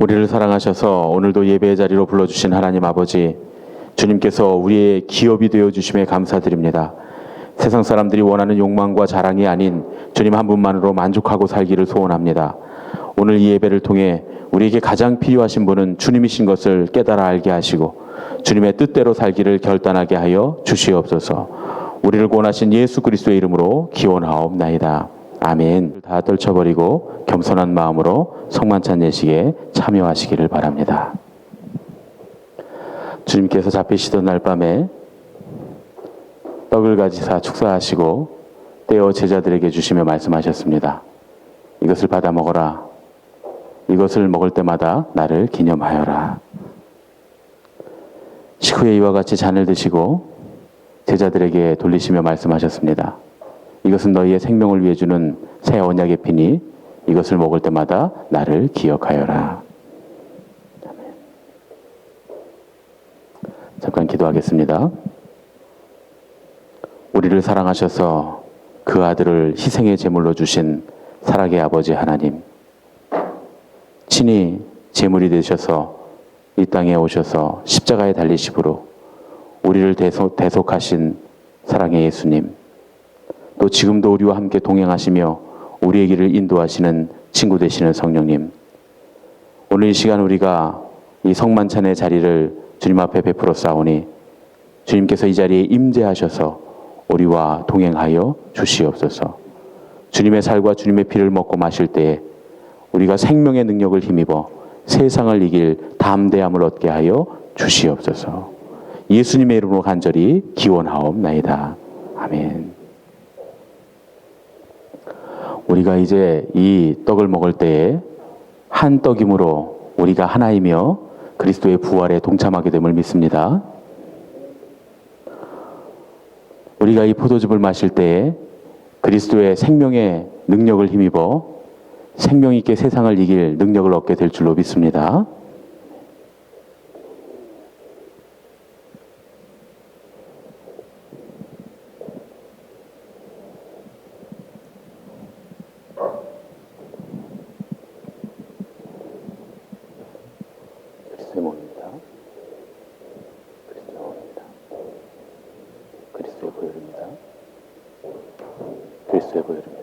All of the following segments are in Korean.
우리를 사랑하셔서 오늘도 예배의 자리로 불러주신 하나님 아버지, 주님께서 우리의 기업이 되어주심에 감사드립니다. 세상 사람들이 원하는 욕망과 자랑이 아닌 주님 한 분만으로 만족하고 살기를 소원합니다. 오늘 이 예배를 통해 우리에게 가장 필요하신 분은 주님이신 것을 깨달아 알게 하시고 주님의 뜻대로 살기를 결단하게 하여 주시옵소서. 우리를 구원하신 예수 그리스도의 이름으로 기원하옵나이다. 아멘. 다 떨쳐버리고 겸손한 마음으로 성만찬 예식에 참여하시기를 바랍니다. 주님께서 잡히시던 날 밤에 떡을 가지사 축사하시고 떼어 제자들에게 주시며 말씀하셨습니다. 이것을 받아 먹어라. 이것을 먹을 때마다 나를 기념하여라. 식후에 이와 같이 잔을 드시고 제자들에게 돌리시며 말씀하셨습니다. 이것은 너희의 생명을 위해 주는 새 언약의 피니 이것을 먹을 때마다 나를 기억하여라. 잠깐 기도하겠습니다. 우리를 사랑하셔서 그 아들을 희생의 제물로 주신 사랑의 아버지 하나님, 친히 제물이 되셔서 이 땅에 오셔서 십자가에 달리심으로 우리를 대속하신 사랑의 예수님, 또 지금도 우리와 함께 동행하시며 우리의 길을 인도하시는 친구 되시는 성령님, 오늘 이 시간 우리가 이 성만찬의 자리를 주님 앞에 베풀어 싸우니 주님께서 이 자리에 임재하셔서 우리와 동행하여 주시옵소서. 주님의 살과 주님의 피를 먹고 마실 때에 우리가 생명의 능력을 힘입어 세상을 이길 담대함을 얻게 하여 주시옵소서. 예수님의 이름으로 간절히 기원하옵나이다. 아멘. 우리가 이제 이 떡을 먹을 때에 한 떡이므로 우리가 하나이며 그리스도의 부활에 동참하게 됨을 믿습니다. 우리가 이 포도즙을 마실 때에 그리스도의 생명의 능력을 힘입어 생명 있게 세상을 이길 능력을 얻게 될 줄로 믿습니다. 그리스도의 몸입니다. 그리스도의 몸입니다. 그리스도의 보혈입니다. 그리스도의 보혈입니다.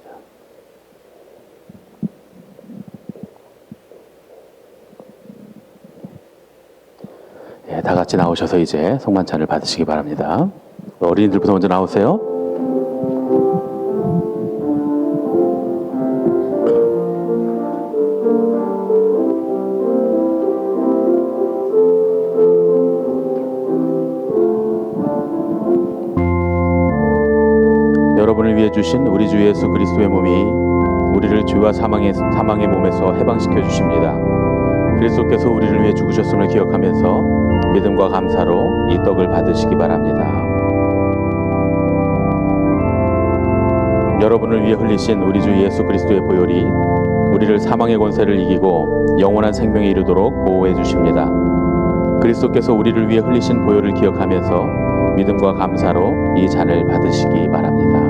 예, 다 같이 나오셔서 이제 성만찬을 받으시기 바랍니다. 어린이들부터 먼저 나오세요. 여러분을 위해 주신 우리 주 예수 그리스도의 몸이 우리를 죄와 사망의 몸에서 해방시켜 주십니다. 그리스도께서 우리를 위해 죽으셨음을 기억하면서 믿음과 감사로 이 떡을 받으시기 바랍니다. 여러분을 위해 흘리신 우리 주 예수 그리스도의 보혈이 우리를 사망의 권세를 이기고 영원한 생명에 이르도록 보호해 주십니다. 그리스도께서 우리를 위해 흘리신 보혈을 기억하면서 믿음과 감사로 이 잔을 받으시기 바랍니다.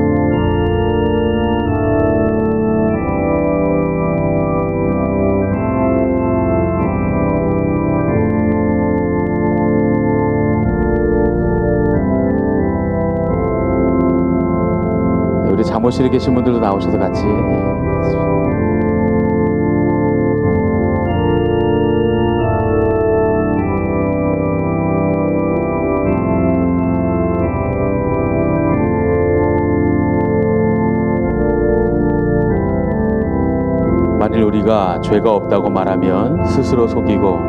우리 잠옷실에 계신 분들도 나오셔서 같이 만일 우리가 죄가 없다고 말하면 스스로 속이고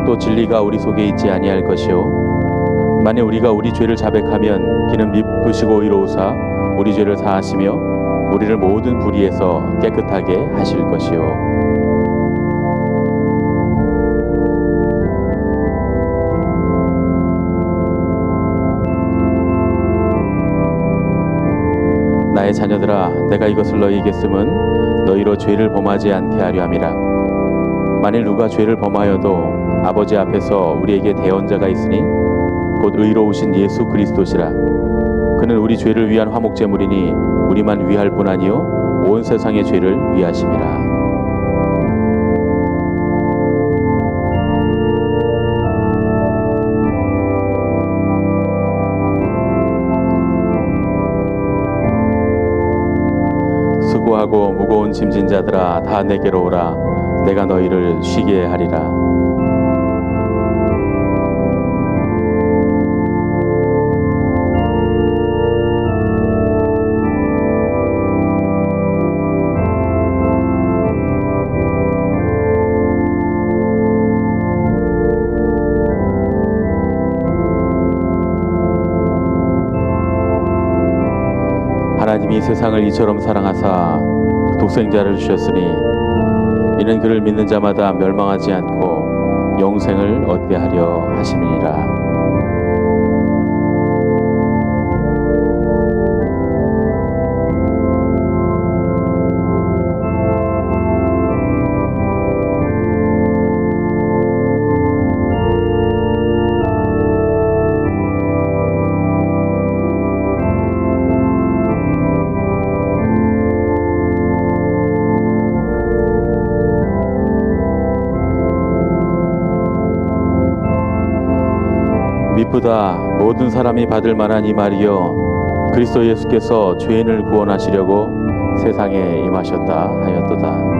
또 진리가 우리 속에 있지 아니할 것이요 만일 우리가 우리 죄를 자백하면 그는 미쁘시고 의로우사 우리 죄를 사하시며 우리를 모든 불의에서 깨끗하게 하실 것이요 나의 자녀들아 내가 이것을 너희에게 쓰면 너희로 죄를 범하지 않게 하려 함이라. 만일 누가 죄를 범하여도 아버지 앞에서 우리에게 대언자가 있으니 곧 의로우신 예수 그리스도시라. 그는 우리 죄를 위한 화목제물이니 우리만 위할 뿐 아니요 온 세상의 죄를 위하심이라. 수고하고 무거운 짐진 자들아 다 내게로 오라. 내가 너희를 쉬게 하리라. 하나님이 세상을 이처럼 사랑하사 독생자를 주셨으니 이는 그를 믿는 자마다 멸망하지 않고 영생을 얻게 하려 하심이니라. 미쁘다 모든 사람이 받을 만한 이 말이여 그리스도 예수께서 죄인을 구원하시려고 세상에 임하셨다 하였도다.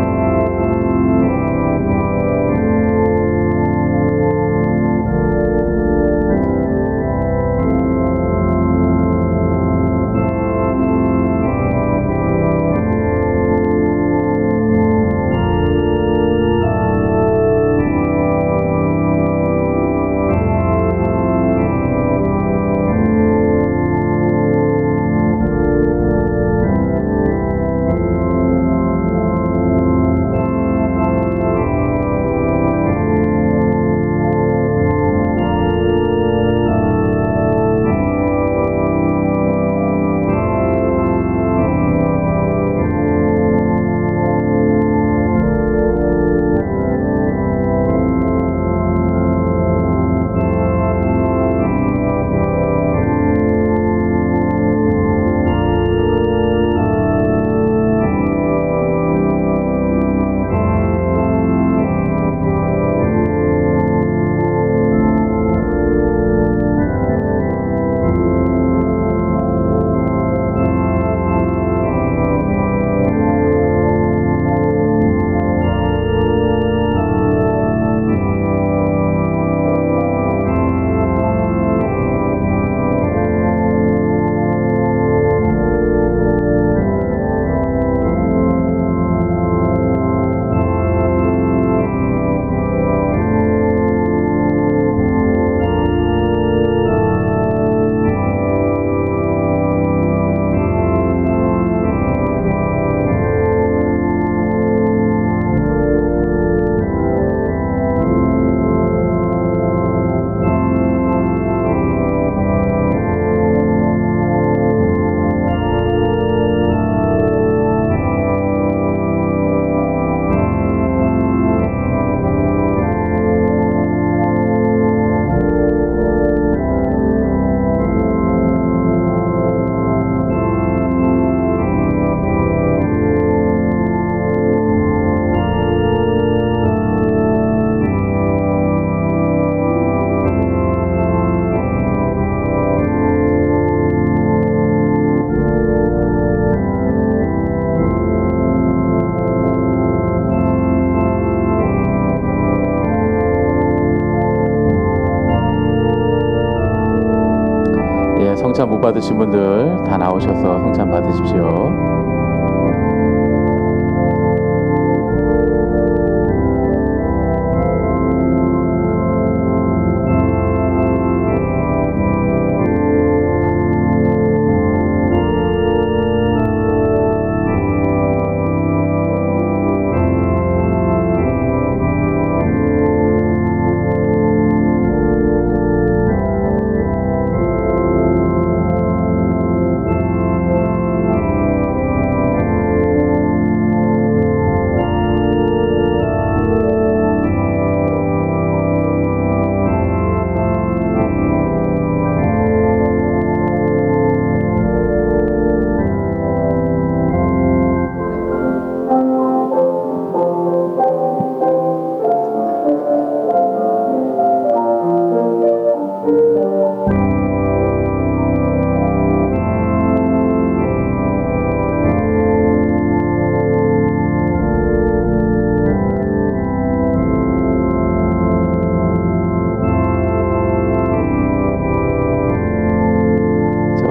성찬 못 받으신 분들 다 나오셔서 성찬 받으십시오.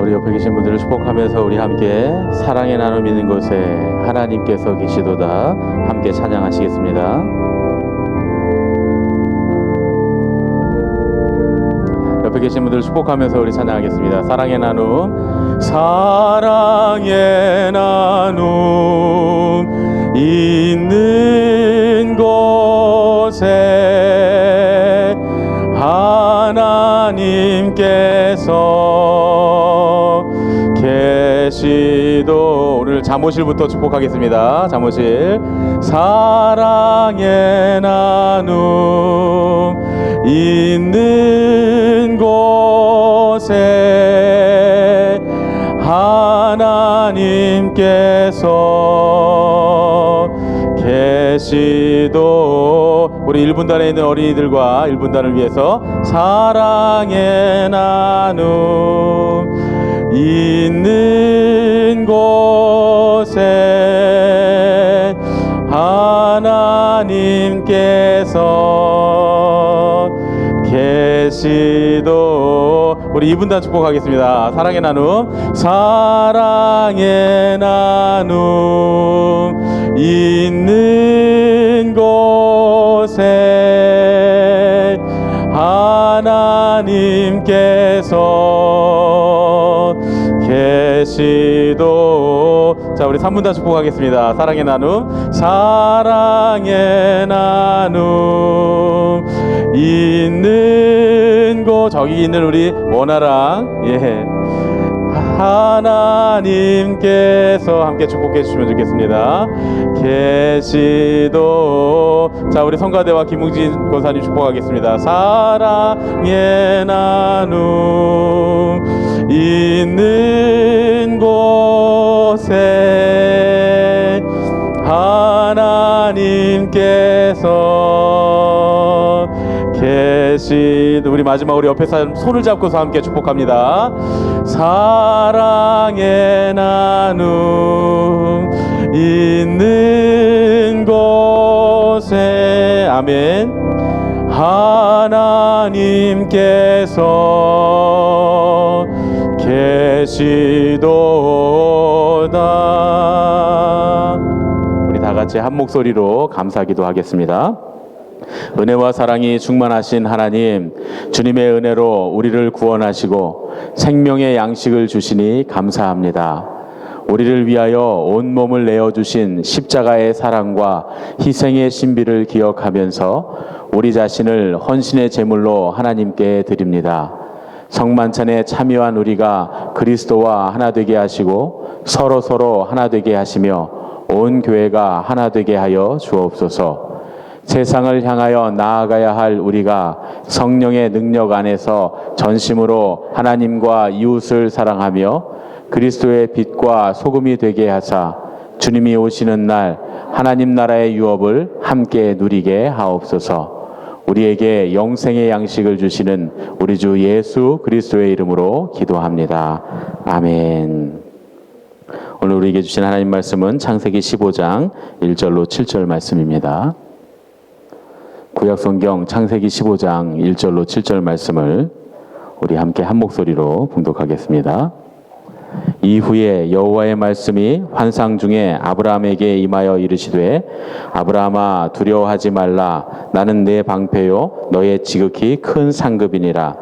우리 옆에 계신 분들을 축복하면서 우리 함께 사랑의 나눔 있는 곳에 하나님께서 계시도다 함께 찬양하시겠습니다. 옆에 계신 분들을 축복하면서 우리 찬양하겠습니다. 사랑의 나눔, 사랑의 나눔 있는 곳에 하나님께서 계시도. 오늘 잠옷실부터 축복하겠습니다. 잠옷실. 사랑의 나눔 있는 곳에 하나님께서 계시도. 우리 1분단에 있는 어린이들과 1분단을 위해서 사랑의 나눔 있는 곳에 하나님께서 계시도. 우리 2분단 축복하겠습니다. 사랑의 나눔, 사랑의 나눔 있는 곳에 하나님께서 계시도. 자, 우리 3분단 축복하겠습니다. 사랑의 나눔, 사랑의 나눔 있는 곳. 저기 있는 우리 원아랑, 하나님께서 함께 축복해 주시면 좋겠습니다. 계시도. 자, 우리 성가대와 김웅진 권사님 축복하겠습니다. 사랑의 나눔 있는 곳에 하나님께서 계시도. 우리 마지막으로 옆에 사람 손을 잡고서 함께 축복합니다. 사랑의 나눔 있는 곳에 아멘. 하나님께서 계시도다. 우리 다 같이 한 목소리로 감사기도 하겠습니다. 은혜와 사랑이 충만하신 하나님, 주님의 은혜로 우리를 구원하시고 생명의 양식을 주시니 감사합니다. 우리를 위하여 온몸을 내어주신 십자가의 사랑과 희생의 신비를 기억하면서 우리 자신을 헌신의 제물로 하나님께 드립니다. 성만찬에 참여한 우리가 그리스도와 하나 되게 하시고 서로 하나 되게 하시며 온 교회가 하나 되게 하여 주옵소서. 세상을 향하여 나아가야 할 우리가 성령의 능력 안에서 전심으로 하나님과 이웃을 사랑하며 그리스도의 빛과 소금이 되게 하사 주님이 오시는 날 하나님 나라의 유업을 함께 누리게 하옵소서. 우리에게 영생의 양식을 주시는 우리 주 예수 그리스도의 이름으로 기도합니다. 아멘. 오늘 우리에게 주신 하나님 말씀은 창세기 15장 1절로 7절 말씀입니다. 구약성경 창세기 15장 1절로 7절 말씀을 우리 함께 한 목소리로 봉독하겠습니다. 이후에 여호와의 말씀이 환상 중에 아브라함에게 임하여 이르시되 아브라함아 두려워하지 말라. 나는 내 방패요 너의 지극히 큰 상급이니라.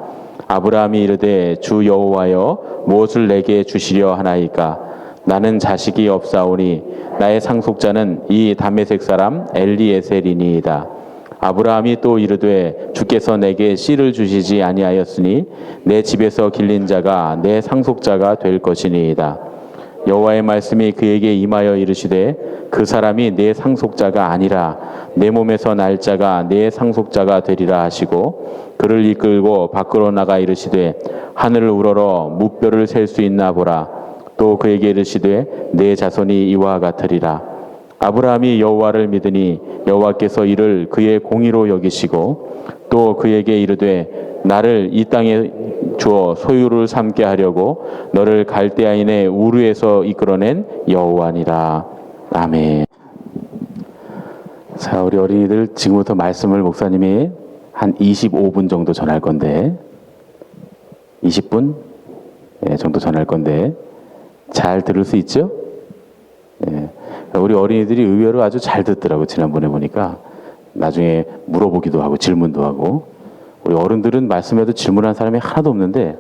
아브라함이 이르되 주 여호와여 무엇을 내게 주시려 하나이까. 나는 자식이 없사오니 나의 상속자는 이 다메섹 사람 엘리에셀이니이다. 아브라함이 또 이르되 주께서 내게 씨를 주시지 아니하였으니 내 집에서 길린 자가 내 상속자가 될 것이니이다. 여호와의 말씀이 그에게 임하여 이르시되 그 사람이 내 상속자가 아니라 내 몸에서 날 자가 내 상속자가 되리라 하시고 그를 이끌고 밖으로 나가 이르시되 하늘을 우러러 무뼈를 셀 수 있나 보라. 또 그에게 이르시되 내 자손이 이와 같으리라. 아브라함이 여호와를 믿으니 여호와께서 이를 그의 공의로 여기시고 또 그에게 이르되 나를 이 땅에 주어 소유를 삼게 하려고 너를 갈대아인의 우르에서 이끌어낸 여호와니라. 아멘. 자, 우리 어린이들 지금부터 말씀을 목사님이 한 25분 정도 전할 건데 20분? 정도 전할 건데 잘 들을 수 있죠? 예. 우리 어린이들이 의외로 아주 잘 듣더라고요. 지난번에 보니까 나중에 물어보기도 하고 질문도 하고 우리 어른들은 말씀해도 질문하는 사람이 하나도 없는데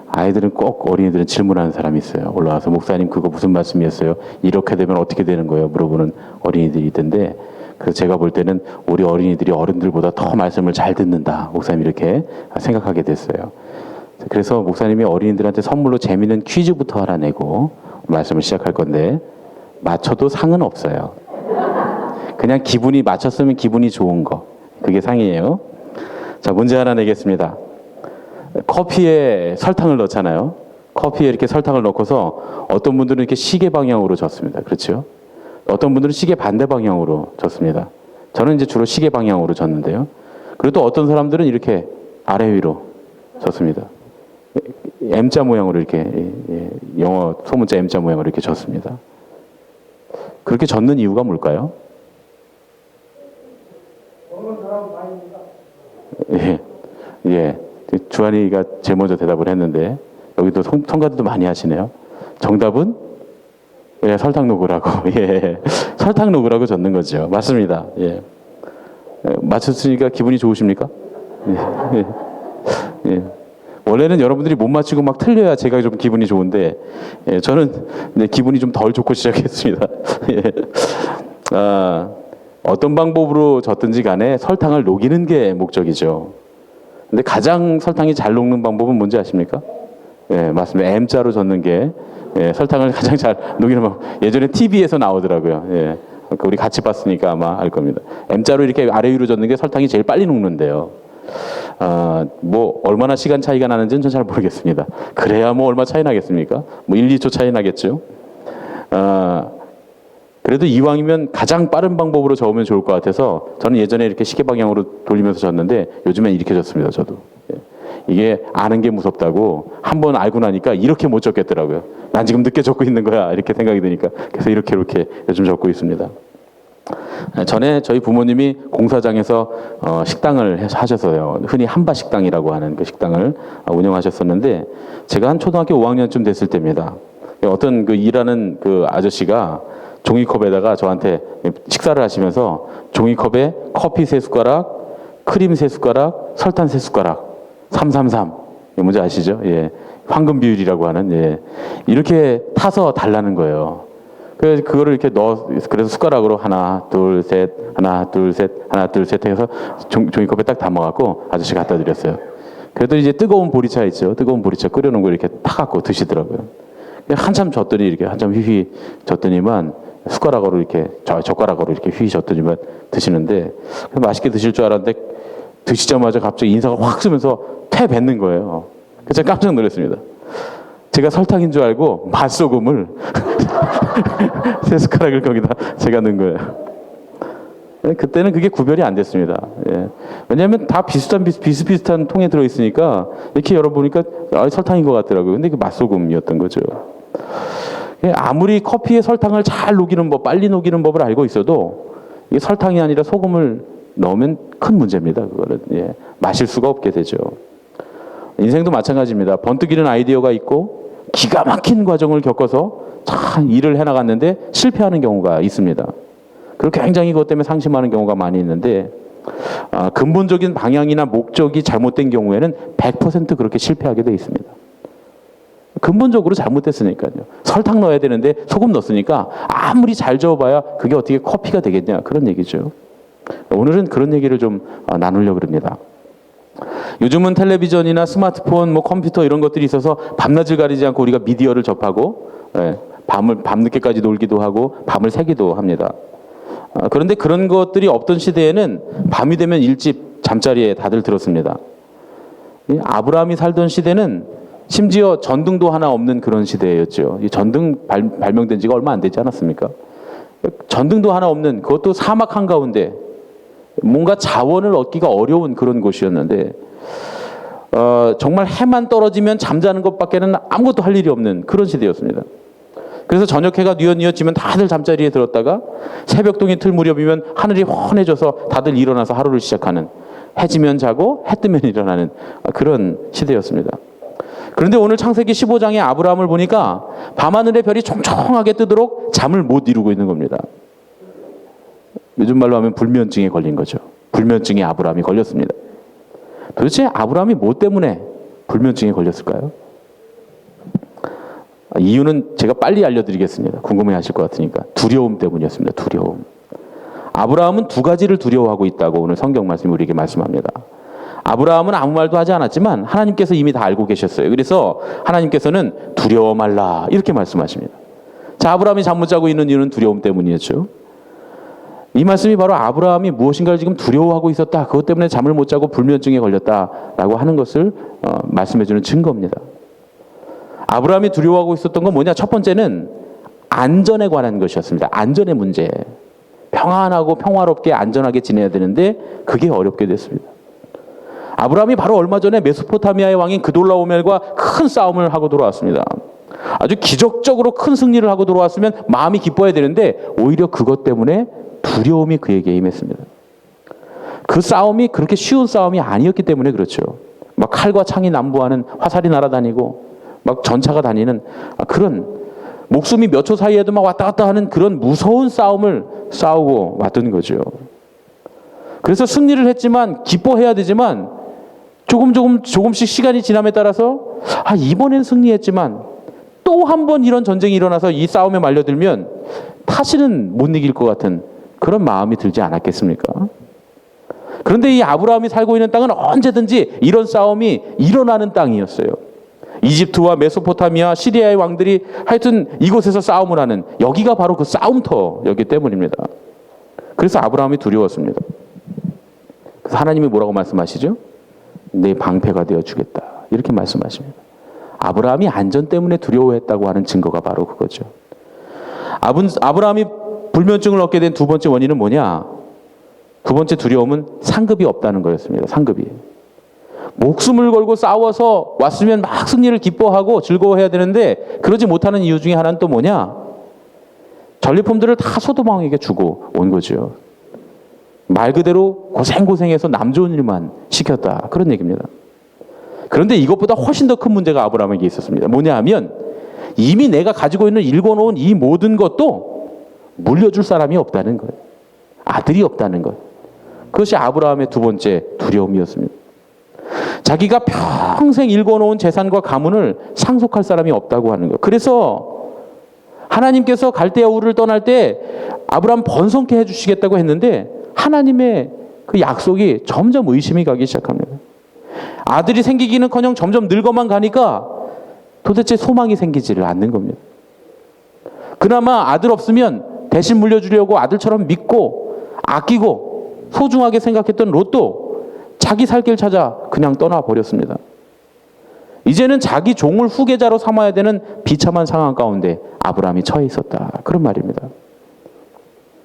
아이들은 꼭 어린이들은 질문하는 사람이 있어요. 올라와서 목사님 그거 무슨 말씀이었어요? 이렇게 되면 어떻게 되는 거예요? 물어보는 어린이들이 있던데 그래서 제가 볼 때는 우리 어린이들이 어른들보다 더 말씀을 잘 듣는다. 목사님 이렇게 생각하게 됐어요. 그래서 목사님이 어린이들한테 선물로 재미있는 퀴즈부터 하나 내고 말씀을 시작할 건데 맞춰도 상은 없어요. 그냥 기분이 맞췄으면 기분이 좋은 거. 그게 상이에요. 자, 문제 하나 내겠습니다. 커피에 설탕을 넣잖아요. 커피에 이렇게 설탕을 넣고서 어떤 분들은 이렇게 시계 방향으로 젓습니다. 그렇죠? 어떤 분들은 시계 반대 방향으로 젓습니다. 저는 이제 주로 시계 방향으로 젓는데요. 그리고 또 어떤 사람들은 이렇게 아래 위로 젓습니다. M자 모양으로 이렇게 영어 소문자 M자 모양으로 이렇게 젓습니다. 그렇게 젓는 이유가 뭘까요? 예, 예. 주한이가 제일 먼저 대답을 했는데 여기도 성가대도 많이 하시네요. 정답은 예, 설탕 녹으라고 예, 설탕 녹으라고 젓는 거죠. 맞습니다. 예, 맞췄으니까 기분이 좋으십니까? 예, 예, 예. 원래는 여러분들이 못 맞추고 막 틀려야 제가 좀 기분이 좋은데 예, 저는 기분이 좀 덜 좋고 시작했습니다. 예. 어떤 방법으로 젓든지 간에 설탕을 녹이는 게 목적이죠. 근데 가장 설탕이 잘 녹는 방법은 뭔지 아십니까? 예, 맞습니다. M자로 젓는 게 예, 설탕을 가장 잘 녹이는 방법. 예전에 TV에서 나오더라고요. 예, 우리 같이 봤으니까 아마 알 겁니다. M자로 이렇게 아래 위로 젓는 게 설탕이 제일 빨리 녹는데요. 뭐 얼마나 시간 차이가 나는지는 전 잘 모르겠습니다. 그래야 뭐 얼마 차이 나겠습니까? 뭐 1, 2초 차이 나겠죠. 그래도 이왕이면 가장 빠른 방법으로 저으면 좋을 것 같아서 저는 예전에 이렇게 시계 방향으로 돌리면서 졌는데 요즘엔 이렇게 졌습니다. 저도. 예. 이게 아는 게 무섭다고 한번 알고 나니까 이렇게 못 졌겠더라고요. 난 지금 늦게 적고 있는 거야 이렇게 생각이 드니까 그래서 이렇게 요즘 적고 있습니다. 전에 저희 부모님이 공사장에서 식당을 하셔서요. 흔히 한바식당이라고 하는 그 식당을 운영하셨었는데 제가 한 초등학교 5학년쯤 됐을 때입니다. 어떤 그 일하는 그 아저씨가 종이컵에다가 저한테 식사를 하시면서 종이컵에 커피 3숟가락, 크림 3숟가락, 설탕 3숟가락, 333. 뭔지 아시죠? 예. 황금 비율이라고 하는, 예. 이렇게 타서 달라는 거예요. 그래서 그거를 이렇게 그래서 숟가락으로 하나, 둘, 셋, 하나, 둘, 셋, 하나, 둘, 셋 해서 종이컵에 딱 담아갖고 아저씨 갖다 드렸어요. 그래도 이제 뜨거운 보리차 있죠. 뜨거운 보리차 끓여놓은 거 이렇게 타갖고 드시더라고요. 한참 젓더니 이렇게 한참 휘휘 젓더니만 숟가락으로 이렇게 젓가락으로 이렇게 휘휘 젓더니만 드시는데 맛있게 드실 줄 알았는데 드시자마자 갑자기 인사가 확 쓰면서 퇴 뱉는 거예요. 그래서 제가 깜짝 놀랐습니다. 제가 설탕인 줄 알고 맛소금을 3숟가락을 거기다 제가 넣은 거예요. 그때는 그게 구별이 안 됐습니다. 예. 왜냐하면 다 비슷비슷한 통에 들어있으니까 이렇게 열어보니까 설탕인 것 같더라고요. 근데 그 맛소금이었던 거죠. 아무리 커피에 설탕을 잘 녹이는 법, 빨리 녹이는 법을 알고 있어도 이게 설탕이 아니라 소금을 넣으면 큰 문제입니다. 그거는 예. 마실 수가 없게 되죠. 인생도 마찬가지입니다. 번뜩이는 아이디어가 있고 기가 막힌 과정을 겪어서 참 일을 해나갔는데 실패하는 경우가 있습니다. 그리고 굉장히 그것 때문에 상심하는 경우가 많이 있는데 근본적인 방향이나 목적이 잘못된 경우에는 100% 그렇게 실패하게 돼 있습니다. 근본적으로 잘못됐으니까요. 설탕 넣어야 되는데 소금 넣었으니까 아무리 잘 저어봐야 그게 어떻게 커피가 되겠냐 그런 얘기죠. 오늘은 그런 얘기를 좀 나누려고 합니다. 요즘은 텔레비전이나 스마트폰, 뭐 컴퓨터 이런 것들이 있어서 밤낮을 가리지 않고 우리가 미디어를 접하고 밤늦게까지 놀기도 하고 밤을 새기도 합니다. 그런데 그런 것들이 없던 시대에는 밤이 되면 일찍 잠자리에 다들 들었습니다. 아브라함이 살던 시대는 심지어 전등도 하나 없는 그런 시대였죠. 이 전등 발명된 지가 얼마 안 되지 않았습니까? 전등도 하나 없는 그것도 사막 한가운데 뭔가 자원을 얻기가 어려운 그런 곳이었는데 정말 해만 떨어지면 잠자는 것밖에는 아무것도 할 일이 없는 그런 시대였습니다. 그래서 저녁 해가 뉘엿뉘엿지면 다들 잠자리에 들었다가 새벽동이 틀 무렵이면 하늘이 환해져서 다들 일어나서 하루를 시작하는 해지면 자고 해 뜨면 일어나는 그런 시대였습니다. 그런데 오늘 창세기 15장의 아브라함을 보니까 밤하늘의 별이 총총하게 뜨도록 잠을 못 이루고 있는 겁니다. 요즘 말로 하면 불면증에 걸린 거죠. 불면증에 아브라함이 걸렸습니다. 도대체 아브라함이 뭐 때문에 불면증에 걸렸을까요? 이유는 제가 빨리 알려드리겠습니다. 궁금해하실 것 같으니까. 두려움 때문이었습니다. 두려움. 아브라함은 두 가지를 두려워하고 있다고 오늘 성경 말씀이 우리에게 말씀합니다. 아브라함은 아무 말도 하지 않았지만 하나님께서 이미 다 알고 계셨어요. 그래서 하나님께서는 두려워 말라 이렇게 말씀하십니다. 자, 아브라함이 잠 못 자고 있는 이유는 두려움 때문이었죠. 이 말씀이 바로 아브라함이 무엇인가를 지금 두려워하고 있었다. 그것 때문에 잠을 못 자고 불면증에 걸렸다라고 하는 것을 말씀해주는 증거입니다. 아브라함이 두려워하고 있었던 건 뭐냐? 첫 번째는 안전에 관한 것이었습니다. 안전의 문제. 평안하고 평화롭게 안전하게 지내야 되는데 그게 어렵게 됐습니다. 아브라함이 바로 얼마 전에 메소포타미아의 왕인 그돌라오멜과 큰 싸움을 하고 돌아왔습니다. 아주 기적적으로 큰 승리를 하고 돌아왔으면 마음이 기뻐야 되는데 오히려 그것 때문에 두려움이 그에게 임했습니다. 그 싸움이 그렇게 쉬운 싸움이 아니었기 때문에 그렇죠. 막 칼과 창이 난무하는, 화살이 날아다니고 막 전차가 다니는 그런 목숨이 몇 초 사이에도 막 왔다 갔다 하는 그런 무서운 싸움을 싸우고 왔던 거죠. 그래서 승리를 했지만 기뻐해야 되지만 조금씩 시간이 지남에 따라서 이번엔 승리했지만 또 한 번 이런 전쟁이 일어나서 이 싸움에 말려들면 다시는 못 이길 것 같은 그런 마음이 들지 않았겠습니까? 그런데 이 아브라함이 살고 있는 땅은 언제든지 이런 싸움이 일어나는 땅이었어요. 이집트와 메소포타미아, 시리아의 왕들이 하여튼 이곳에서 싸움을 하는, 여기가 바로 그 싸움터였기 때문입니다. 그래서 아브라함이 두려웠습니다. 그래서 하나님이 뭐라고 말씀하시죠? 내 방패가 되어주겠다 이렇게 말씀하십니다. 아브라함이 안전 때문에 두려워했다고 하는 증거가 바로 그거죠. 아브라함이 불면증을 얻게 된 두 번째 원인은 뭐냐? 두 번째 두려움은 상급이 없다는 거였습니다. 상급이. 목숨을 걸고 싸워서 왔으면 막 승리를 기뻐하고 즐거워해야 되는데 그러지 못하는 이유 중에 하나는 또 뭐냐? 전리품들을 다 소도망에게 주고 온 거죠. 말 그대로 고생해서 남 좋은 일만 시켰다. 그런 얘기입니다. 그런데 이것보다 훨씬 더 큰 문제가 아브라함에게 있었습니다. 뭐냐 하면 이미 내가 가지고 있는 일궈놓은 이 모든 것도 물려줄 사람이 없다는 거예요. 아들이 없다는 것. 그것이 아브라함의 두 번째 두려움이었습니다. 자기가 평생 일궈놓은 재산과 가문을 상속할 사람이 없다고 하는 것. 그래서 하나님께서 갈대아 우르를 떠날 때 아브라함 번성케 해주시겠다고 했는데 하나님의 그 약속이 점점 의심이 가기 시작합니다. 아들이 생기기는커녕 점점 늙어만 가니까 도대체 소망이 생기지를 않는 겁니다. 그나마 아들 없으면 대신 물려주려고 아들처럼 믿고 아끼고 소중하게 생각했던 롯도 자기 살 길 찾아 그냥 떠나버렸습니다. 이제는 자기 종을 후계자로 삼아야 되는 비참한 상황 가운데 아브라함이 처해 있었다. 그런 말입니다.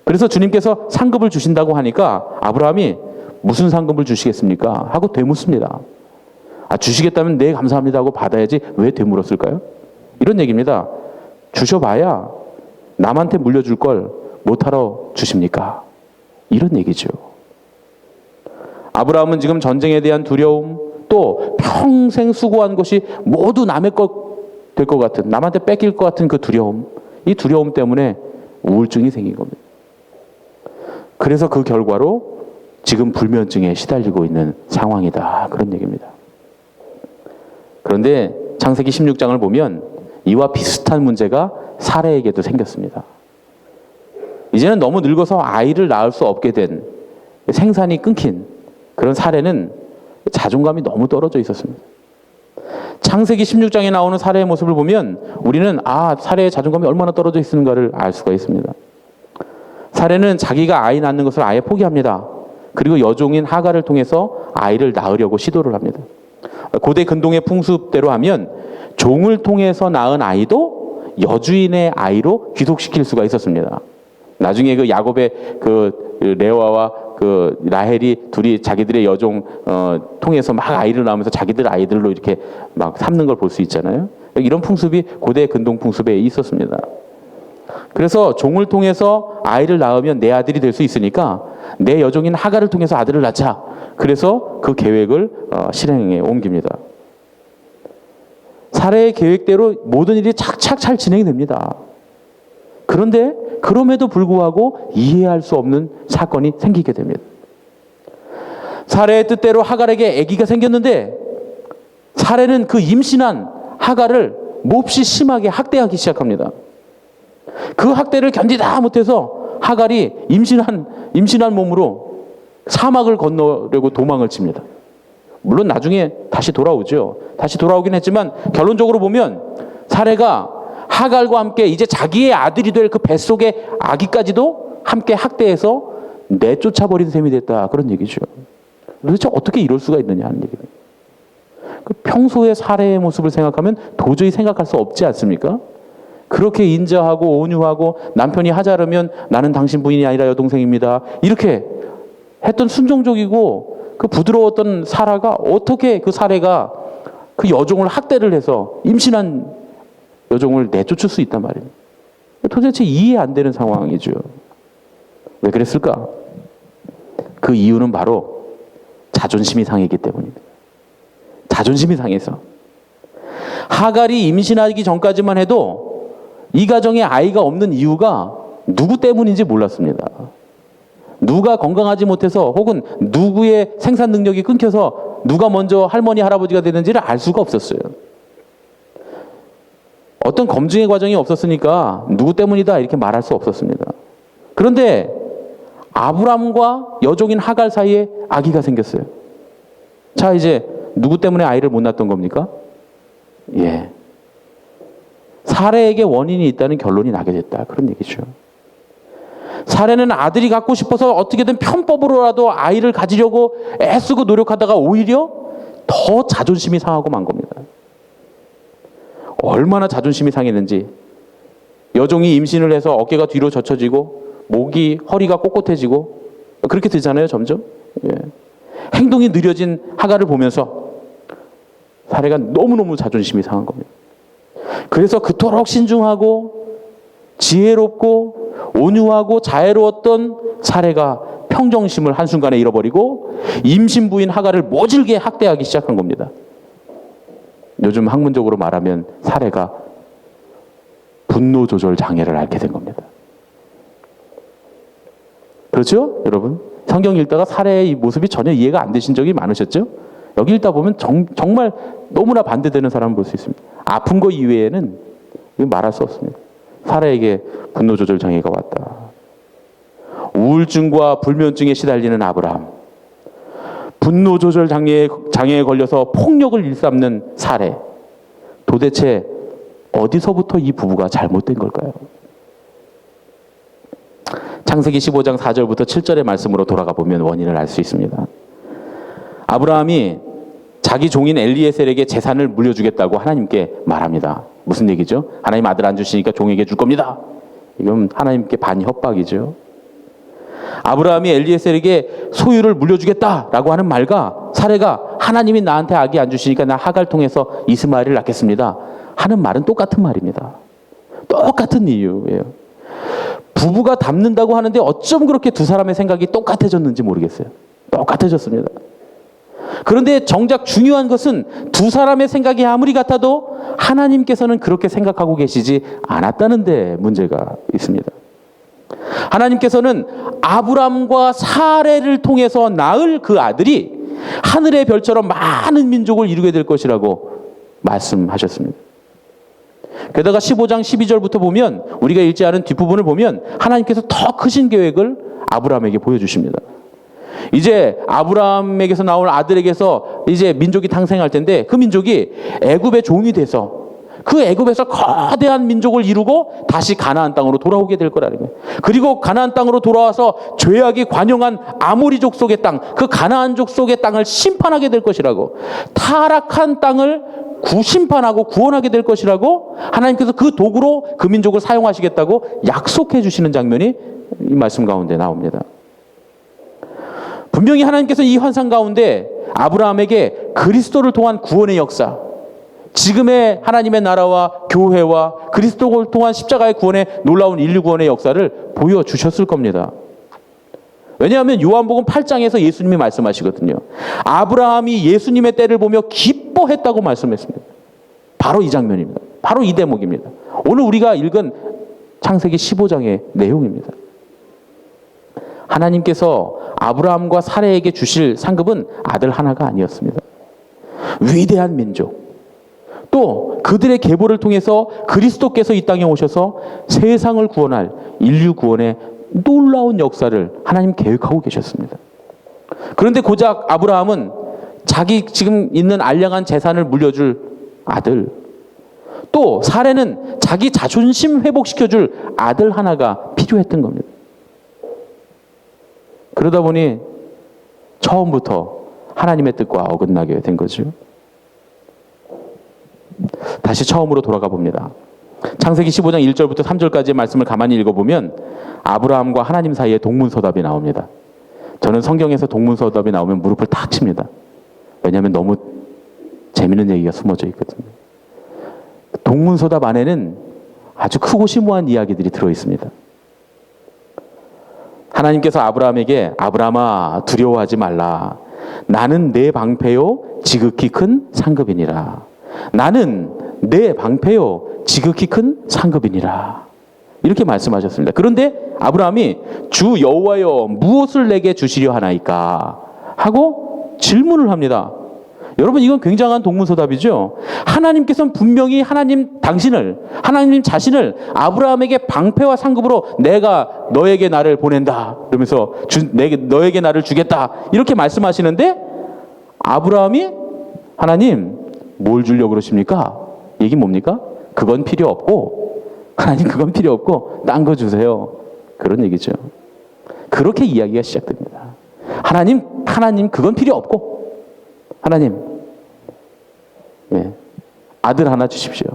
그래서 주님께서 상급을 주신다고 하니까 아브라함이 무슨 상급을 주시겠습니까? 하고 되묻습니다. 주시겠다면 네 감사합니다 하고 받아야지 왜 되물었을까요? 이런 얘기입니다. 주셔봐야 남한테 물려줄 걸 못하러 주십니까? 이런 얘기죠. 아브라함은 지금 전쟁에 대한 두려움, 또 평생 수고한 것이 모두 남의 것 될 것 같은, 남한테 뺏길 것 같은 그 두려움, 이 두려움 때문에 우울증이 생긴 겁니다. 그래서 그 결과로 지금 불면증에 시달리고 있는 상황이다. 그런 얘기입니다. 그런데 창세기 16장을 보면 이와 비슷한 문제가 사라에게도 생겼습니다. 이제는 너무 늙어서 아이를 낳을 수 없게 된, 생산이 끊긴 그런 사라는 자존감이 너무 떨어져 있었습니다. 창세기 16장에 나오는 사라의 모습을 보면 우리는 사라의 자존감이 얼마나 떨어져 있는가를 알 수가 있습니다. 사라는 자기가 아이 낳는 것을 아예 포기합니다. 그리고 여종인 하갈을 통해서 아이를 낳으려고 시도를 합니다. 고대 근동의 풍습대로 하면 종을 통해서 낳은 아이도 여주인의 아이로 귀속시킬 수가 있었습니다. 나중에 그 야곱의 그 레아와 그 라헬이 둘이 자기들의 여종 통해서 막 아이를 낳으면서 자기들 아이들로 이렇게 막 삼는 걸 볼 수 있잖아요. 이런 풍습이 고대 근동 풍습에 있었습니다. 그래서 종을 통해서 아이를 낳으면 내 아들이 될 수 있으니까 내 여종인 하갈을 통해서 아들을 낳자. 그래서 그 계획을 실행에 옮깁니다. 사례의 계획대로 모든 일이 착착 잘 진행이 됩니다. 그런데 그럼에도 불구하고 이해할 수 없는 사건이 생기게 됩니다. 사례의 뜻대로 하갈에게 아기가 생겼는데 사례는 그 임신한 하갈을 몹시 심하게 학대하기 시작합니다. 그 학대를 견디다 못해서 하갈이 임신한 몸으로 사막을 건너려고 도망을 칩니다. 물론 나중에 다시 돌아오죠. 다시 돌아오긴 했지만 결론적으로 보면 사례가 하갈과 함께 이제 자기의 아들이 될 그 뱃속의 아기까지도 함께 학대해서 내쫓아버린 셈이 됐다. 그런 얘기죠. 도대체 어떻게 이럴 수가 있느냐 하는 얘기입니다. 그 평소의 사례의 모습을 생각하면 도저히 생각할 수 없지 않습니까? 그렇게 인자하고 온유하고 남편이 하자르면 나는 당신 부인이 아니라 여동생입니다. 이렇게 했던 순종적이고 그 부드러웠던 사라가 어떻게 그 사례가 그 여종을 학대를 해서 임신한 여종을 내쫓을 수 있단 말입니다. 도대체 이해 안 되는 상황이죠. 왜 그랬을까? 그 이유는 바로 자존심이 상했기 때문입니다. 자존심이 상해서. 하갈이 임신하기 전까지만 해도 이 가정에 아이가 없는 이유가 누구 때문인지 몰랐습니다. 누가 건강하지 못해서 혹은 누구의 생산 능력이 끊겨서 누가 먼저 할머니, 할아버지가 되는지를 알 수가 없었어요. 어떤 검증의 과정이 없었으니까 누구 때문이다 이렇게 말할 수 없었습니다. 그런데 아브람과 여종인 하갈 사이에 아기가 생겼어요. 자, 이제 누구 때문에 아이를 못 낳았던 겁니까? 예. 사례에게 원인이 있다는 결론이 나게 됐다. 그런 얘기죠. 사례는 아들이 갖고 싶어서 어떻게든 편법으로라도 아이를 가지려고 애쓰고 노력하다가 오히려 더 자존심이 상하고 만 겁니다. 얼마나 자존심이 상했는지. 여종이 임신을 해서 어깨가 뒤로 젖혀지고 목이, 허리가 꼿꼿해지고 그렇게 되잖아요, 점점. 예. 행동이 느려진 하갈을 보면서 사례가 너무너무 자존심이 상한 겁니다. 그래서 그토록 신중하고 지혜롭고 온유하고 자애로웠던 사례가 평정심을 한순간에 잃어버리고 임신 부인 하갈을 모질게 학대하기 시작한 겁니다. 요즘 학문적으로 말하면 사례가 분노 조절 장애를 앓게 된 겁니다. 그렇죠? 여러분? 성경 읽다가 사례의 이 모습이 전혀 이해가 안 되신 적이 많으셨죠? 여기 읽다 보면 정말 너무나 반대되는 사람을 볼 수 있습니다. 아픈 거 이외에는 말할 수 없습니다. 사례에게 분노 조절 장애가 왔다. 우울증과 불면증에 시달리는 아브라함. 분노 조절 장애에 걸려서 폭력을 일삼는 사례. 도대체 어디서부터 이 부부가 잘못된 걸까요? 창세기 15장 4절부터 7절의 말씀으로 돌아가 보면 원인을 알 수 있습니다. 아브라함이 자기 종인 엘리에셀에게 재산을 물려주겠다고 하나님께 말합니다. 무슨 얘기죠? 하나님 아들 안 주시니까 종에게 줄 겁니다. 이건 하나님께 반협박이죠. 아브라함이 엘리에셀에게 소유를 물려주겠다라고 하는 말과 사례가 하나님이 나한테 아기 안 주시니까 나 하갈 통해서 이스마엘을 낳겠습니다 하는 말은 똑같은 말입니다. 똑같은 이유예요. 부부가 닮는다고 하는데 어쩜 그렇게 두 사람의 생각이 똑같아졌는지 모르겠어요. 똑같아졌습니다. 그런데 정작 중요한 것은 두 사람의 생각이 아무리 같아도 하나님께서는 그렇게 생각하고 계시지 않았다는 데 문제가 있습니다. 하나님께서는 아브람과 사례를 통해서 낳을 그 아들이 하늘의 별처럼 많은 민족을 이루게 될 것이라고 말씀하셨습니다. 게다가 15장 12절부터 보면 우리가 읽지 않은 뒷부분을 보면 하나님께서 더 크신 계획을 아브람에게 보여주십니다. 이제 아브람에게서 나올 아들에게서 이제 민족이 탄생할 텐데 그 민족이 애굽의 종이 돼서 그 애굽에서 거대한 민족을 이루고 다시 가나안 땅으로 돌아오게 될 거라는 거예요. 그리고 가나안 땅으로 돌아와서 죄악이 관영한 아모리 족속의 땅, 그 가나안 족속의 땅을 심판하게 될 것이라고, 타락한 땅을 심판하고 구원하게 될 것이라고 하나님께서 그 도구로 그 민족을 사용하시겠다고 약속해 주시는 장면이 이 말씀 가운데 나옵니다. 분명히 하나님께서 이 환상 가운데 아브라함에게 그리스도를 통한 구원의 역사, 지금의 하나님의 나라와 교회와 그리스도를 통한 십자가의 구원의 놀라운 인류 구원의 역사를 보여주셨을 겁니다. 왜냐하면 요한복음 8장에서 예수님이 말씀하시거든요. 아브라함이 예수님의 때를 보며 기뻐했다고 말씀했습니다. 바로 이 장면입니다. 바로 이 대목입니다. 오늘 우리가 읽은 창세기 15장의 내용입니다. 하나님께서 아브라함과 사레에게 주실 상급은 아들 하나가 아니었습니다. 위대한 민족, 또 그들의 계보를 통해서 그리스도께서 이 땅에 오셔서 세상을 구원할 인류 구원의 놀라운 역사를 하나님 계획하고 계셨습니다. 그런데 고작 아브라함은 자기 지금 있는 알량한 재산을 물려줄 아들, 또 사레는 자기 자존심 회복시켜줄 아들 하나가 필요했던 겁니다. 그러다 보니 처음부터 하나님의 뜻과 어긋나게 된 거죠. 다시 처음으로 돌아가 봅니다. 창세기 15장 1절부터 3절까지의 말씀을 가만히 읽어보면 아브라함과 하나님 사이에 동문서답이 나옵니다. 저는 성경에서 동문서답이 나오면 무릎을 탁 칩니다. 왜냐하면 너무 재밌는 얘기가 숨어져 있거든요. 동문서답 안에는 아주 크고 심오한 이야기들이 들어있습니다. 하나님께서 아브라함에게 아브라함아 두려워하지 말라. 나는 내 방패요 지극히 큰 상급이니라. 나는 내 방패요 지극히 큰 상급이니라. 이렇게 말씀하셨습니다. 그런데 아브라함이 주 여호와여 무엇을 내게 주시려 하나이까 하고 질문을 합니다. 여러분 이건 굉장한 동문서답이죠. 하나님께서는 분명히 하나님 자신을 아브라함에게 방패와 상급으로 내가 너에게 나를 보낸다. 그러면서 너에게 나를 주겠다. 이렇게 말씀하시는데 아브라함이 하나님 뭘 주려고 그러십니까? 얘기 뭡니까? 그건 필요 없고 하나님 그건 필요 없고 딴 거 주세요. 그런 얘기죠. 그렇게 이야기가 시작됩니다. 하나님 그건 필요 없고 하나님 아들 하나 주십시오.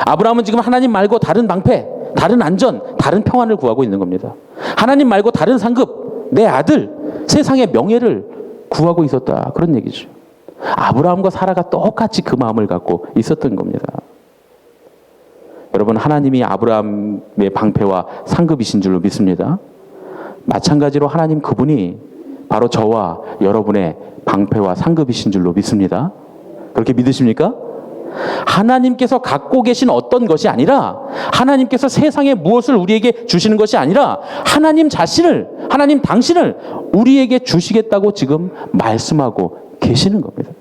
아브라함은 지금 하나님 말고 다른 방패, 다른 안전, 다른 평안을 구하고 있는 겁니다. 하나님 말고 다른 상급, 내 아들, 세상의 명예를 구하고 있었다. 그런 얘기죠. 아브라함과 사라가 똑같이 그 마음을 갖고 있었던 겁니다. 여러분 하나님이 아브라함의 방패와 상급이신 줄로 믿습니다. 마찬가지로 하나님 그분이 바로 저와 여러분의 방패와 상급이신 줄로 믿습니다. 그렇게 믿으십니까? 하나님께서 갖고 계신 어떤 것이 아니라 하나님께서 세상에 무엇을 우리에게 주시는 것이 아니라 하나님 당신을 우리에게 주시겠다고 지금 말씀하고 계시는 겁니다.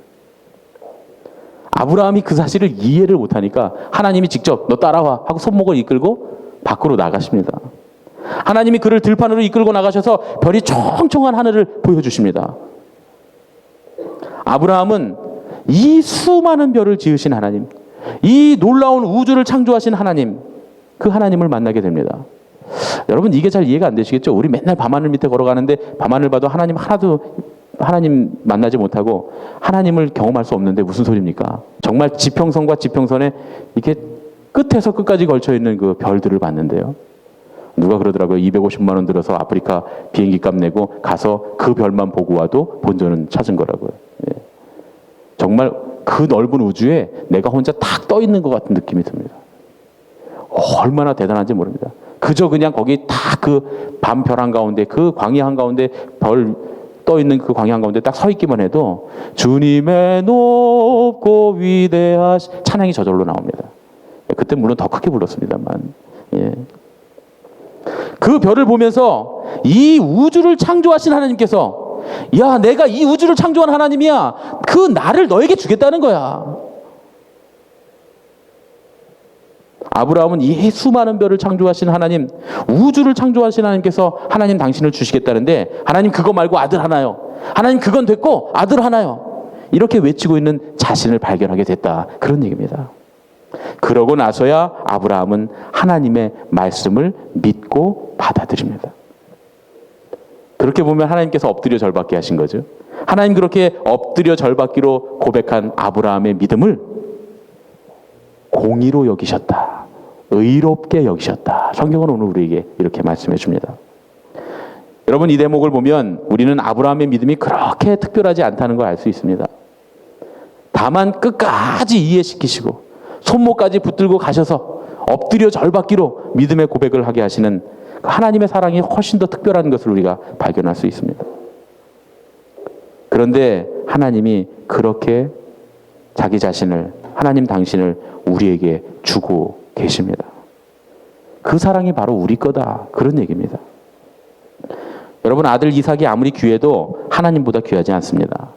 아브라함이 그 사실을 이해를 못하니까 하나님이 직접 너 따라와 하고 손목을 이끌고 밖으로 나가십니다. 하나님이 그를 들판으로 이끌고 나가셔서 별이 총총한 하늘을 보여주십니다. 아브라함은 이 수많은 별을 지으신 하나님, 이 놀라운 우주를 창조하신 하나님, 그 하나님을 만나게 됩니다. 여러분 이게 잘 이해가 안 되시겠죠? 우리 맨날 밤하늘 밑에 걸어가는데 밤하늘 봐도 하나님 만나지 못하고 하나님을 경험할 수 없는데 무슨 소리입니까? 정말 지평선과 지평선에 이렇게 끝에서 끝까지 걸쳐있는 그 별들을 봤는데요. 누가 그러더라고요. 250만 원 들어서 아프리카 비행기 값 내고 가서 그 별만 보고 와도 본전은 찾은 거라고요. 예. 정말 그 넓은 우주에 내가 혼자 탁 떠 있는 것 같은 느낌이 듭니다. 얼마나 대단한지 모릅니다. 그저 그냥 거기 딱 그 밤별 한가운데 그 광야 한가운데 별 떠 있는 그 광야 한가운데 딱 서 있기만 해도 주님의 높고 위대하신 찬양이 저절로 나옵니다. 그때 물론 더 크게 불렀습니다만. 예. 그 별을 보면서 이 우주를 창조하신 하나님께서 야 내가 이 우주를 창조한 하나님이야. 그 나를 너에게 주겠다는 거야. 아브라함은 이 수많은 별을 창조하신 하나님, 우주를 창조하신 하나님께서 하나님 당신을 주시겠다는데 하나님 그거 말고 아들 하나요. 하나님 그건 됐고 아들 하나요. 이렇게 외치고 있는 자신을 발견하게 됐다. 그런 얘기입니다. 그러고 나서야 아브라함은 하나님의 말씀을 믿고 받아들입니다. 그렇게 보면 하나님께서 엎드려 절받게 하신 거죠. 하나님 그렇게 엎드려 절받기로 고백한 아브라함의 믿음을 공의로 여기셨다. 의롭게 여기셨다. 성경은 오늘 우리에게 이렇게 말씀해 줍니다. 여러분 이 대목을 보면 우리는 아브라함의 믿음이 그렇게 특별하지 않다는 걸 알 수 있습니다. 다만 끝까지 이해시키시고 손목까지 붙들고 가셔서 엎드려 절받기로 믿음의 고백을 하게 하시는 하나님의 사랑이 훨씬 더 특별한 것을 우리가 발견할 수 있습니다. 그런데 하나님이 그렇게 자기 자신을, 하나님 당신을 우리에게 주고 계십니다. 그 사랑이 바로 우리 거다. 그런 얘기입니다. 여러분, 아들 이삭이 아무리 귀해도 하나님보다 귀하지 않습니다.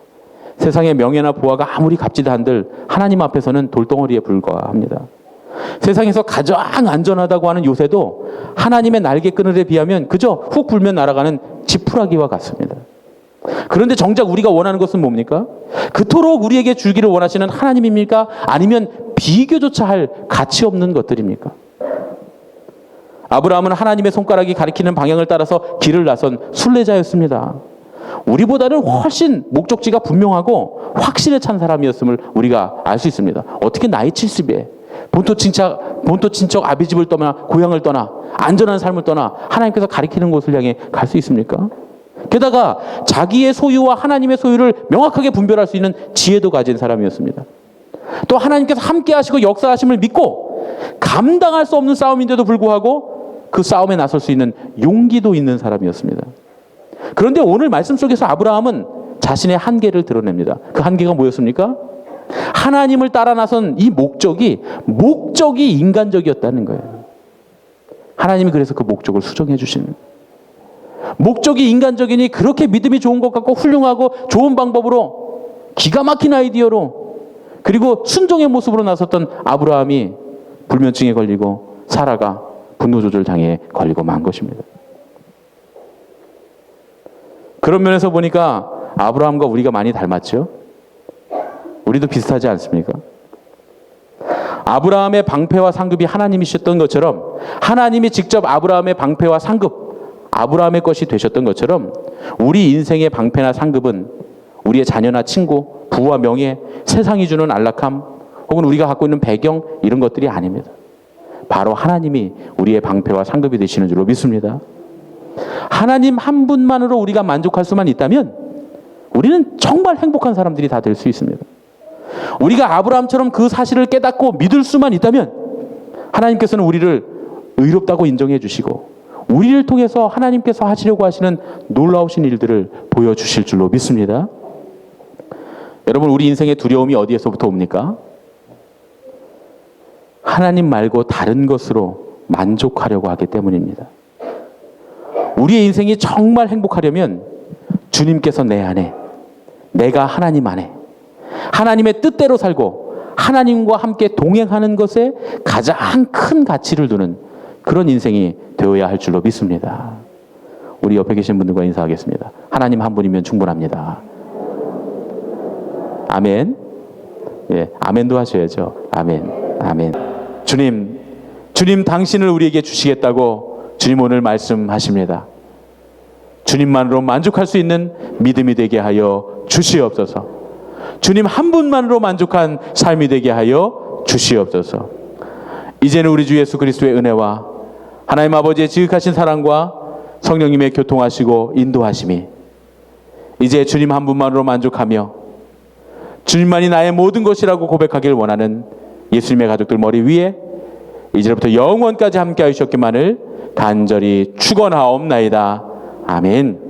세상의 명예나 부하가 아무리 값지다 한들 하나님 앞에서는 돌덩어리에 불과합니다. 세상에서 가장 안전하다고 하는 요새도 하나님의 날개 그늘에 비하면 그저 훅 불면 날아가는 지푸라기와 같습니다. 그런데 정작 우리가 원하는 것은 뭡니까? 그토록 우리에게 주기를 원하시는 하나님입니까? 아니면 비교조차 할 가치 없는 것들입니까? 아브라함은 하나님의 손가락이 가리키는 방향을 따라서 길을 나선 순례자였습니다. 우리보다는 훨씬 목적지가 분명하고 확신에 찬 사람이었음을 우리가 알 수 있습니다. 어떻게 나이 70에 본토 친척 아비 집을 떠나 고향을 떠나 안전한 삶을 떠나 하나님께서 가리키는 곳을 향해 갈 수 있습니까? 게다가 자기의 소유와 하나님의 소유를 명확하게 분별할 수 있는 지혜도 가진 사람이었습니다. 또 하나님께서 함께 하시고 역사하심을 믿고 감당할 수 없는 싸움인데도 불구하고 그 싸움에 나설 수 있는 용기도 있는 사람이었습니다. 그런데 오늘 말씀 속에서 아브라함은 자신의 한계를 드러냅니다. 그 한계가 뭐였습니까? 하나님을 따라 나선 이 목적이 인간적이었다는 거예요. 하나님이 그래서 그 목적을 수정해 주시는 거예요. 목적이 인간적이니 그렇게 믿음이 좋은 것 같고 훌륭하고 좋은 방법으로 기가 막힌 아이디어로 그리고 순종의 모습으로 나섰던 아브라함이 불면증에 걸리고 사라가 분노 조절 장애에 걸리고 만 것입니다. 그런 면에서 보니까 아브라함과 우리가 많이 닮았죠? 우리도 비슷하지 않습니까? 아브라함의 방패와 상급이 하나님이셨던 것처럼 하나님이 직접 아브라함의 방패와 상급, 아브라함의 것이 되셨던 것처럼 우리 인생의 방패나 상급은 우리의 자녀나 친구, 부와 명예, 세상이 주는 안락함, 혹은 우리가 갖고 있는 배경 이런 것들이 아닙니다. 바로 하나님이 우리의 방패와 상급이 되시는 줄로 믿습니다. 하나님 한 분만으로 우리가 만족할 수만 있다면 우리는 정말 행복한 사람들이 다 될 수 있습니다. 우리가 아브라함처럼 그 사실을 깨닫고 믿을 수만 있다면 하나님께서는 우리를 의롭다고 인정해 주시고 우리를 통해서 하나님께서 하시려고 하시는 놀라우신 일들을 보여주실 줄로 믿습니다. 여러분, 우리 인생의 두려움이 어디에서부터 옵니까? 하나님 말고 다른 것으로 만족하려고 하기 때문입니다. 우리의 인생이 정말 행복하려면 주님께서 내 안에, 내가 하나님 안에 하나님의 뜻대로 살고 하나님과 함께 동행하는 것에 가장 큰 가치를 두는 그런 인생이 되어야 할 줄로 믿습니다. 우리 옆에 계신 분들과 인사하겠습니다. 하나님 한 분이면 충분합니다. 아멘. 예, 아멘도 하셔야죠. 아멘. 아멘. 주님 당신을 우리에게 주시겠다고 주님 오늘 말씀하십니다. 주님만으로 만족할 수 있는 믿음이 되게 하여 주시옵소서. 주님 한 분만으로 만족한 삶이 되게 하여 주시옵소서. 이제는 우리 주 예수 그리스도의 은혜와 하나님 아버지의 지극하신 사랑과 성령님의 교통하시고 인도하심이 이제 주님 한 분만으로 만족하며 주님만이 나의 모든 것이라고 고백하길 원하는 예수님의 가족들 머리 위에 이제부터 영원까지 함께 하셨기만을 간절히 축원하옵나이다. 아멘.